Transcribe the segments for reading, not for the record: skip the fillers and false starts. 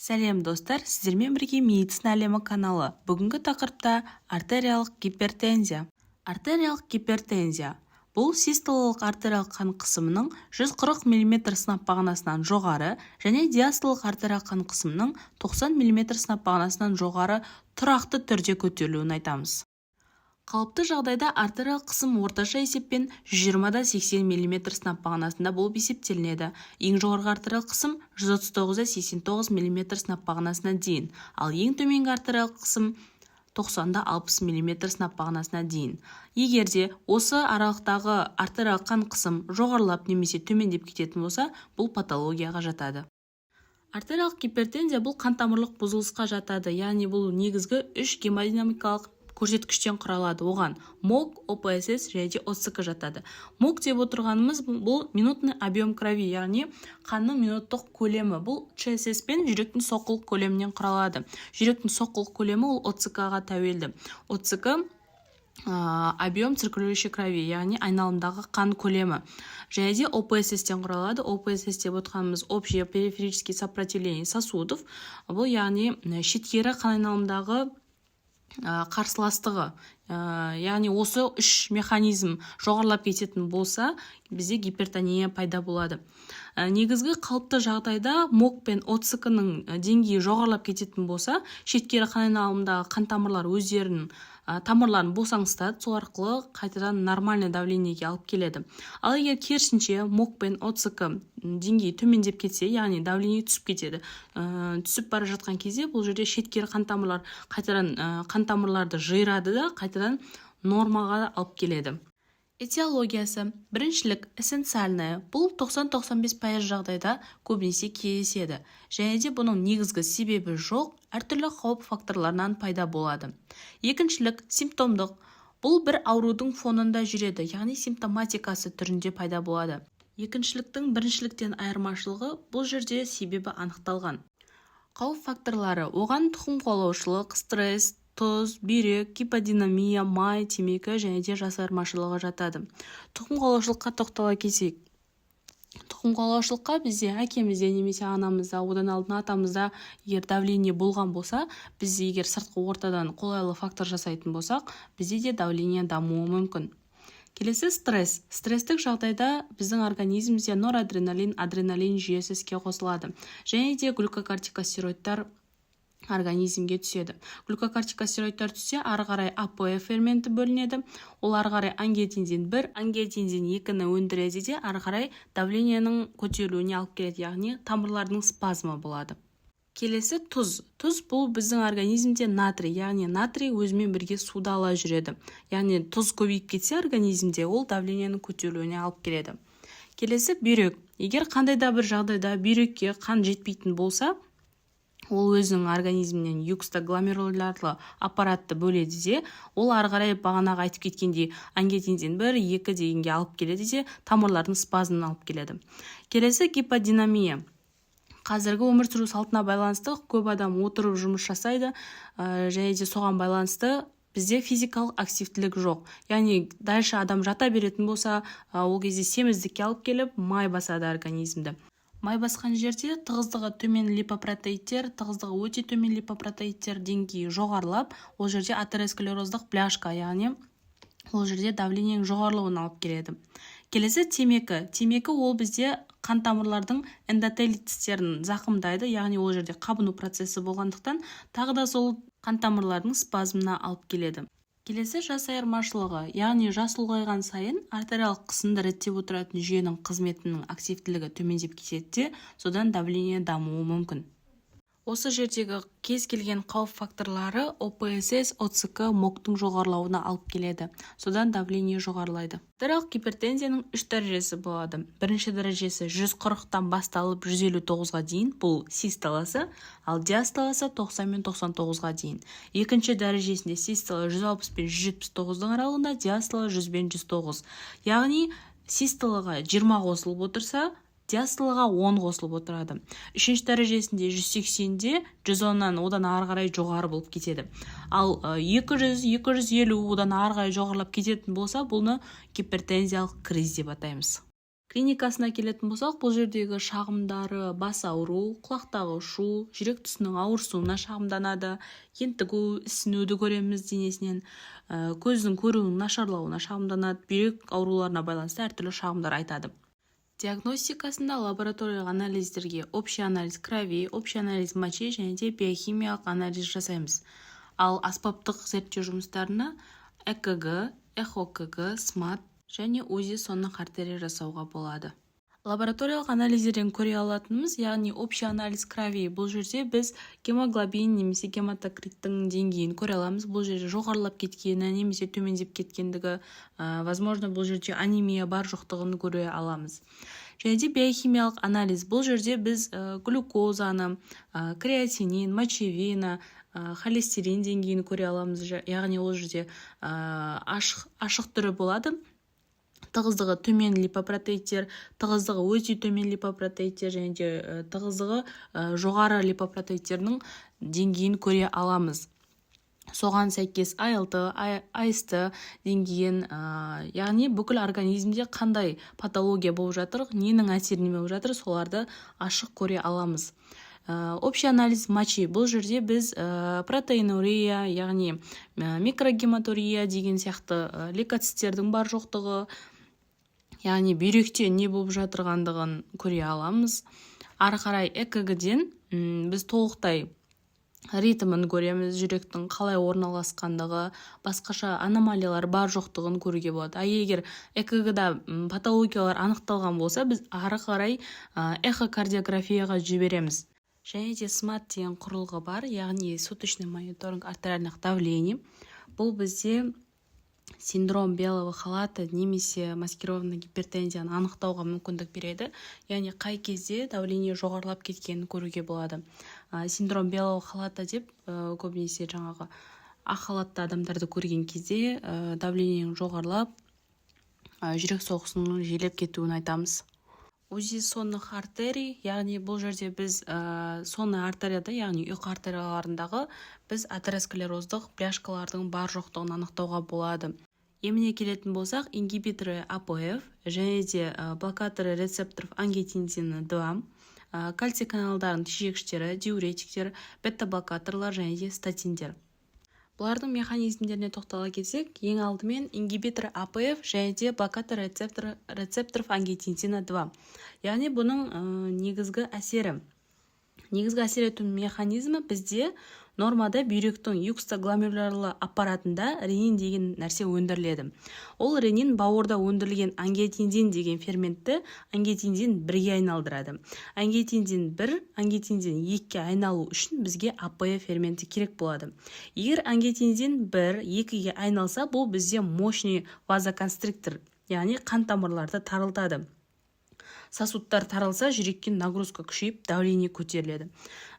Сәлем достар, сіздермен бірге медицина әлемі каналы. Бүгінгі тақырыпта артериялық гипертензия. Артериялық гипертензия бұл систолалық артериялық қан қысымының 140 мм сынап бағанасынан жоғары және диастолалық артериялық қан қысымының 90 мм сынап бағанасынан жоғары тұрақты түрде көтерілуін айтамыз. Қалыпты жағдайда артериялық қысым орташа есеппен 120-80 мм сынап бағанасында болып есептелінеді. Ең жоғарғы артериялық қысым 139-89 мм сынап бағанасына дейін, ал ең төменгі артериялық қысым 90-60 мм сынап бағанасына дейін. Егер де осы аралықтағы артериялық қан қысым жоғарылап немесе төмендеп кететін болса, бұл патологияға жатады. Артериялық гипертензия бұл қантамырлық бұзылысқа жатады, яғни бұл негізгі 3 гемодинамикалық көрсеткіштен құралады. Оған МОК, ОПСС және ОЦК жатады. МОК деп отырғанымыз бұл минутный объем крови, яғни қанның минуттық көлемі. Бұл ЧСС пен жүректің соққылық көлемінен құралады. Жүректің соққылық көлемі ол ОЦК-ға тәуелді. ОЦК объем циркулирующей крови, яғни айналымдағы қан көлемі. Және де ОПСС-тен құралады. ОПСС деп отырғанымыз общее периферическое сопротивление сосудов. Бұл яғни шеткері қан айналымдағы қарсыластығы, яғни осы үш механизм жоғарылап кететін болса, бізде гипертония пайда болады. Негізгі қалыпты жағдайда МОК пен ОЦК-ның деңгейі жоғарылап кететін болса, шеткері қан айналымындағы қан тамырлар өздерінің тамырларын босаңсытады, сол арқылы қайтадан нормальный давлениеге алып келеді. Ал егер керісінше МОК пен ОЦК деңгейі төмендеп кетсе, яғни давление түсіп кетеді. Түсіп бара жатқан кезде бұл жерде шеткері қан тамырлар қайтадан қан тамырларды жиырады да қайтадан нормаға алып келеді. Этиологиясы. Біріншілік эссенциальная. Бұл 90-95% жағдайда көбінесе кездеседі. Және де бұның негізгі себебі жоқ, әртүрлі қауіп факторларынан пайда болады. Екіншілік симптомдық. Бұл бір аурудың фонында жүреді, яғни симптоматикасы түрінде пайда болады. Екіншіліктің біріншіліктен айырмашылығы бұл жерде себебі анықталған. Қауіп факторлары. Оған тұқым қуалаушылық, стресс, тұз, бүйрек, гиподинамия, май, темекі және де жас айырмашылығы жатады. Тұқым қуалаушылыққа тоқтала кетейік. Тұқым қуалаушылыққа бізде әкемізде немесе анамызда, одан алдын атамызда егер давление болған болса, біз егер сыртқы ортадан қолайлы фактор жасайтын болсақ, бізде де давление дамуы мүмкін. Келесі стресс. Стресстік жағдайда біздің организмде норадреналин, адреналин жүйесі іске қосылады. Және де глюкокортикостероидтар организмге түседі. Глюкокортикостероидтар түссе, ары қарай АПФ ферменті бөлінеді. Ол ары қарай ангиотензин 1, ангиотензин 2-ні өндіреді де, ары қарай давлениенің көтерілуіне алып келеді, яғни тамырлардың спазмы болады. Келесі тұз. Тұз бұл біздің организмде натрий, яғни натрий өзімен бірге суды ала жүреді. Яғни тұз көбейіп кетсе организмде, ол давлениенің көтерілуіне алып келеді. Келесі бүйрек. Егер қандай да бір жағдайда бүйрекке қан жетпейтін болса, ол өзінің организмінен юкстогломеруларлы аппаратты бөледі де, ол ары қарай бағанағы айтып кеткендей ангиотензин 1, 2 дегенге алып келеді де, тамырлардың спазмын алып келеді. Келесі гиподинамия. Қазіргі өмір сүру салтына байланысты көп адам отырып жұмыс жасайды, және де соған байланысты бізде физикалық активтілік жоқ. Яғни дальше адам жата беретін болса, ол кезде семіздікке алып келіп, май басады организмді. Май басқан жерде тығыздығы төмен липопротеидтер, тығыздығы өте төмен липопротеидтер деңгейі жоғарылап, ол жерде атеросклероздық бляшка, яғни ол жерде давлениенің жоғарылауына алып келеді. Келесі темекі. Темекі ол бізде қан тамырлардың эндотелий-цистерін зақымдайды, яғни ол жерде қабыну процесі болғандықтан, тағы да сол қан тамырлардың спазмына алып келеді. Келесі жас айырмашылығы, яғни жас ұлғайған сайын артериялық қысымды реттеп отыратын жүйенің қызметінің активтілігі төмендеп кетеді де, содан давление дамуы мүмкін. Осы жердегі кез келген қауіп факторлары ОПСС, ОЦК, МОК-тың жоғарылауына алып келеді. Содан давление жоғарылайды. Артериялық гипертензияның 3 дәрежесі болады. Бірінші дәрежесі 140-тан басталып 159-ға дейін, бұл систоласы, ал диастоласы 90 мен 99-ға дейін. Екінші дәрежесінде систола 160 пен 179-дің аралығында, диастола 100 пен 109. Яғни систолаға 20 қосылып отырса, диастолаға 10 қосылып отырады. Үшінші дәрежесінде 180-де 110-нан одан ары қарай жоғары болып кетеді. Ал 200-250 одан ары қарай жоғарылап кететін болса, бұны гипертензиялық криз деп атаймыз. клиникасына келетін болсақ, бұл жердегі шағымдары бас ауру, құлақтағы шу, жүрек тұсының ауырсуына шағымданады, ентігу, ісінуді көреміз денесінен, көздің көруінің нашарлауына шағымданады, бүйрек ауруларына байланысты әртүрлі шағымдар айтады. Диагностикасында лабораториялық анализдерге общий анализ крови, общий анализ мочи және де биохимиялық анализ жасаймыз. Ал аспаптық зерттеу жұмыстарына ЭКГ, ЭХОКГ, СМАТ және УЗИ сонық артерия жасауға болады. Лабораториялық анализдерден көре алатынымыз, яғни общий анализ крови, бұл жерде біз гемоглобин немесе гематокриттің деңгейін көре аламыз. Бұл жерде жоғарылап кеткені немесе төмендеп кеткендігі, возможно, бұл жерде анемия бар жоқтығын көре аламыз. Және де биохимиялық анализ, бұл жерде біз глюкозаны, креатинин, мочевина, холестерин деңгейін көре аламыз. Яғни ол жерде ашық түрі болады. Тығыздығы төмен липопротеидтер, тығыздығы өте төмен липопротеидтер және де тығыздығы жоғары липопротеидтердің деңгейін көре аламыз. Соған сәйкес АЛТ, АСТ деңгейін, яғни бүкіл организмде қандай патология болып жатыр, ненің әсерінен болып жатыр, соларды ашық көре аламыз. Общий анализ мочи, бұл жерде біз протеинурия, яғни микрогематурия деген сияқты лейкоциттердің бар жоқтығы, яғни бүйректе не болып жатырғандығын көре аламыз. Ары қарай ЭКГ-ден біз толықтай ритмін көреміз, жүректің қалай орналасқандығы, басқаша аномалиялар бар жоқтығын көруге болады. Егер ЭКГ-да патологиялар анықталған болса, біз ары қарай эхокардиографияға жібереміз. Және де СМАТ деген құрылғы бар, яғни суточный мониторинг артериальных давлений. Бұл бізде синдром белого халата немесе маскированный гипертензияны анықтауға мүмкіндік береді. Яғни қай кезде давление жоғарылап кеткенін көруге болады. Синдром белого халата деп көбінесе жаңағы ақ халатты адамдарды көрген кезде давлениенің жоғарылап, жүрек соғысының жиілеп кетуін айтамыз. УЗИ сонных артерий, яғни бұл жерде біз сонный артерияда, яғни ұйқы артерияларындағы біз атеросклероздық пляшкалардың бар жоқтығын анықтауға болады. Еміне келетін болсақ, ингибиторы АПФ және де блокаторы рецепторов ангиотензина 2, кальций каналдарын тежегіштері, диуретиктер, бета-блокаторлар және де статиндер. Бұлардың механизмдеріне тоқтала кетсек, ең алдымен ингибитор АПФ және де блокатор рецепторов ангиотензина 2. Яғни бұның негізгі әсері ету механизмі бізде нормада бүйректің юкстогломеруларлы аппаратында ренин деген нәрсе өндіріледі. Ол ренин бауырда өндірілген ангиотензин деген ферментті ангиотензин 1-ге айналдырады. Ангиотензин 1, ангиотензин 2-ге айналу үшін бізге АПФ ферменті керек болады. Егер ангиотензин 1, 2-ге айналса, бұл бізде мощный вазоконстриктор, яғни қан тамырларды тарылтады. Сосудтар таралса, жүрекке нагрузка күшейіп, давление көтеріледі.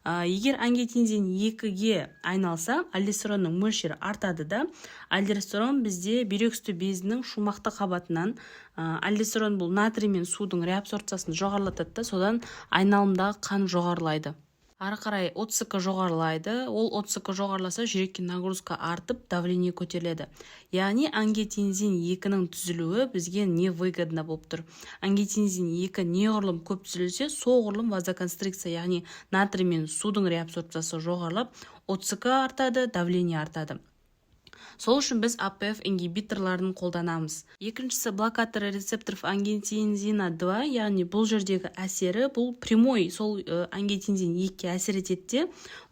Егер ангиотензин 2-ге айналса, альдостеронның мөлшері артады да, альдостерон бізде бүйрек үсті безінің шумақты қабатынан, альдостерон бұл натрий мен судың реабсорбциясын жоғарылатады да, содан айналымдағы қан жоғарылайды. Ары қарай 30-қа жоғарылайды, ол 30-қа жоғарыласа жүрекке нагрузка артып, давление көтеріледі. Яғни ангиотензин 2-ның түзілуі бізге не выгодно болып тұр. Ангиотензин 2 неғұрлым көп түзілсе, соғұрлым вазоконстрикция, яғни натрий мен судың реабсорбциясы жоғарылап, 30-қа артады, давление артады. Сол үшін біз АПФ ингибиторларын қолданамыз. Екіншісі блокаторы рецепторов ангиотензина 2, яғни бұл жердегі әсері, бұл прямой, сол ангиотензин 2-ге әсер етеді,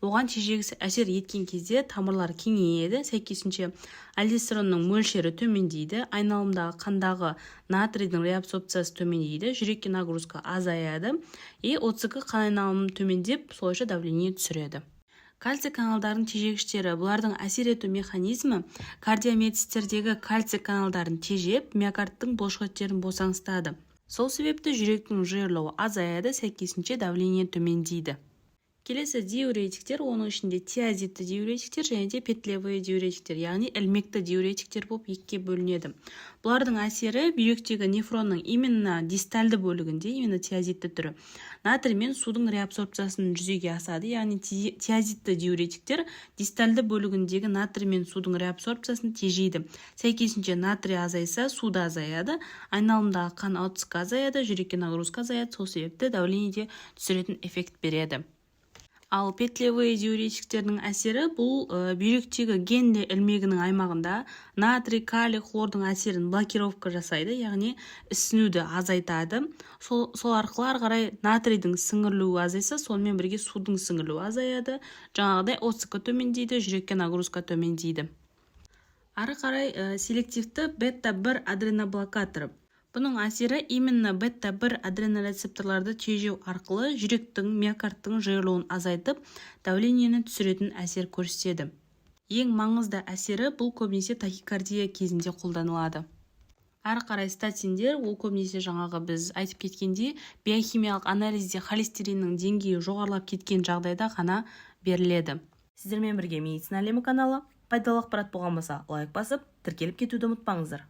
оған тежегісі әсер еткен кезде тамырлар кеңейеді, сәйкесінше альдостеронның мөлшері төмендейді, айналымдағы қандағы натрийдің реабсорбциясы төмендейді, жүрекке нагрузка азаяды, 30-қа қан айналымы төмендеп, солайша давление түсіреді. Кальций каналдарын тежегіштері, бұлардың әсер ету механизмі кардиомиоциттердегі кальций каналдарын тежеп, миокардтың бұлшықеттерін босаңсытады. Сол себепті жүректің жиырылуы азаяды, сәйкесінше давление төмендейді. Келесі диуретиктер, оның ішінде тиазидті диуретиктер және де петлевые диуретиктер, яғни ілмекті диуретиктер болып екіге бөлінеді. Бұлардың әсері бүйректегі нефронның именно дистальды бөлігінде, именно тиазидті түрі, натрий мен судың реабсорбциясын жүзеге асады. Яғни тиазидті диуретиктер дистальды бөлігіндегі натрий мен судың реабсорбциясын тежейді. Сәйкесінше натрий азайса, суда азаяды, айналымдағы қан оттіскі азаяды, жүрекке нагрузка азаяды, сол себепті давлениеде түсіретін эффект береді. Ал петлевые диуретиктердің әсері бұл бүйректегі генле ілмегінің аймағында натрий, калий, хлордың әсерін блокировка жасайды, яғни ісінуді азайтады. Сол арқылы ары қарай натрийдің сіңірілуі азайса, сонымен бірге судың сіңірілуі азаяды, жаңағыдай оттіскі төмендейді, жүрекке нагрузка төмендейді. Ары қарай селективті бета-1 адреноблокаторы. Бұның әсері именно бета-1 адренорецепторларды тежеу арқылы жүректің, миокардтың жиырылуын азайтып, давлениені түсіретін әсер көрсетеді. Ең маңызды әсері бұл көбінесе тахикардия кезінде қолданылады. Ары қарай статиндер, ол көбінесе жаңағы біз айтып кеткенде, биохимиялық анализде холестериннің деңгейі жоғарылап кеткен жағдайда ғана беріледі. Сіздермен бірге медицина әлемі каналы. Пайдалы ақпарат болған болса, лайк басып, тіркеліп кетуді ұмытпаңыздар.